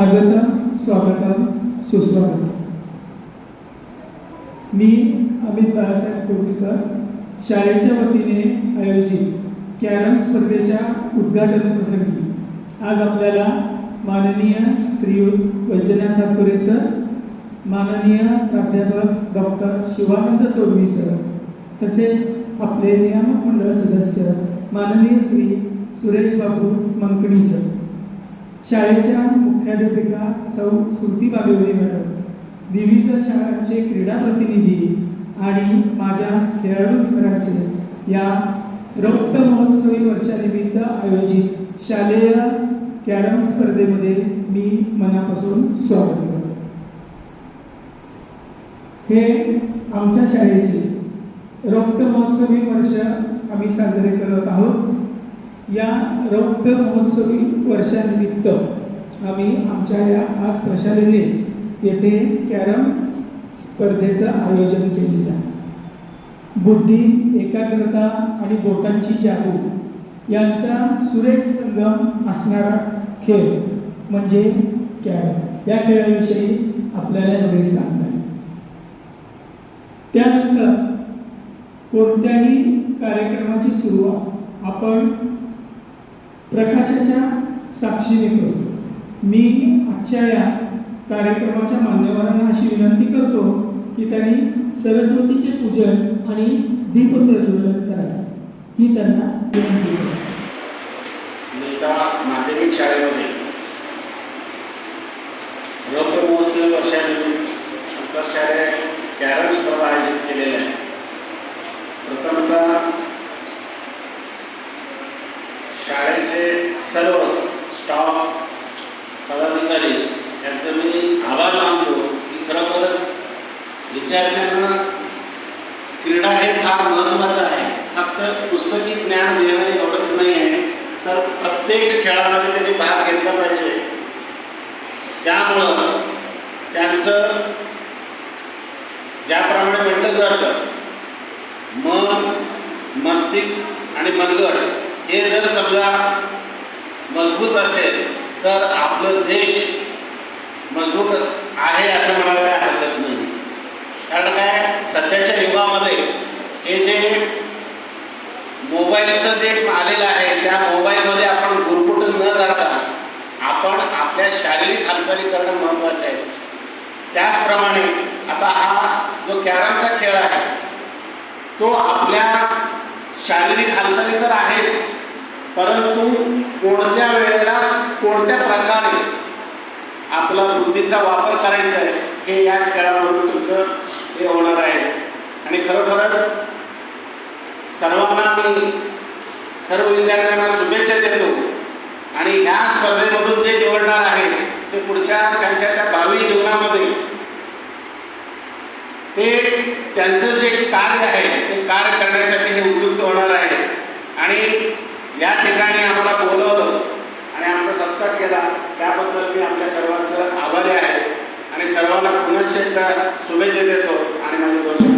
आगतम स्वागतम सुस्वागतम। मी अमित बाळासाहेब कोटीकर शाळेच्या वतीने आयोजित कॅरम स्पर्धेच्या उद्घाटन प्रसंगी आज आपल्याला माननीय श्रीयुत वैजनाथ हातुरे सर, माननीय प्राध्यापक डॉक्टर शिवानंद तोडवी सर, तसेच आपले नियामक मंडळ सदस्य माननीय श्री सुरेश बाबू मंकणी सर, शाळेच्या मुख्याध्यापिका सौ सुरती बागेवळे मॅडम, विविध शाळांचे क्रीडा प्रतिनिधी आणि माझ्या खेळाडू मित्रांचे या रौप्य महोत्सवी वर्षानिमित्त आयोजित शालेय कॅरम स्पर्धेमध्ये मी मनापासून स्वागत करतो। हे आमच्या शाळेचे रौप्य महोत्सवी वर्ष आम्ही साजरे करत आहोत। या रौप्य महोत्सवी वर्षानिमित्त आम्ही आमच्या या आज प्रशालेने येथे कॅरम स्पर्धेचं आयोजन केलेलं आहे। बुद्धी, एकाग्रता आणि बोटांची जादू यांचा सुरेख संगम असणारा खेळ म्हणजे कॅरम। या खेळाविषयी आपल्याला एवढे सांगता येईल। त्यानंतर कोणत्याही कार्यक्रमाची सुरुवात आपण प्रकाशाच्या साक्षीने करतो। मी आजच्या या कार्यक्रमाच्या मान्यवरांना अशी विनंती करतो की त्यांनी सरस्वतीचे पूजन आणि दीप प्रज्वलन करावे ही त्यांना विनंती करतो। माध्यमिक शाळेमध्ये रौप्य महोत्सवी वर्षानिमित्त आंतरशालेय कॅरम स्पर्धा आयोजित केलेल्या आहे। प्रथमतः शाळेचे सर्व स्टाफ पदाधिकारी यांचं मी आभार मानतो की खरोखरच विद्यार्थ्यांना क्रीडा हे फार महत्त्वाचं आहे। फक्त पुस्तकी ज्ञान देणं एवढंच नाही आहे, तर प्रत्येक खेळामध्ये त्यांनी भाग घेतला पाहिजे। त्यामुळं त्यांचं ज्याप्रमाणे म्हटलं जातं मन, मस्तिष्क आणि मनगट हे जर समजा मजबूत असेल तर आपलं देश मजबूत आहे असं म्हणायला काय हरकत नाही। कारण काय, सध्याच्या युगामध्ये हे जे मोबाईलचं जे आलेलं आहे त्या मोबाईलमध्ये आपण गुरफटून न जाता आपण आपल्या शारीरिक हालचाली करणं महत्त्वाचं आहे। त्याचप्रमाणे आता हा जो कॅरमचा खेळ आहे तो आपल्या शारीरिक हालचाली तर आहेच, परंतु कोणत्या वेळेला कोणत्या प्रकारे आपला बुद्धीचा वापर करायचा आहे हे या खेळामधून तुमचं हे होणार आहे। आणि खरोखरच सर्वांना मी सर्व विद्यार्थ्यांना शुभेच्छा देतो आणि ह्या स्पर्धेमधून जे निवडणार आहे ते पुढच्या त्यांच्या त्या भावी जीवनामध्ये ते त्यांचं जे कार्य आहे ते कार्य करण्यासाठी हे उपयुक्त होणार आहे। आणि या ठिकाणी आम्हाला बोलवलं आणि आमचा सत्कार केला त्याबद्दल मी आपल्या सर्वांचं आभारी आहे आणि सर्वांना पुनश्च एकदा शुभेच्छा देतो आणि माझे दोन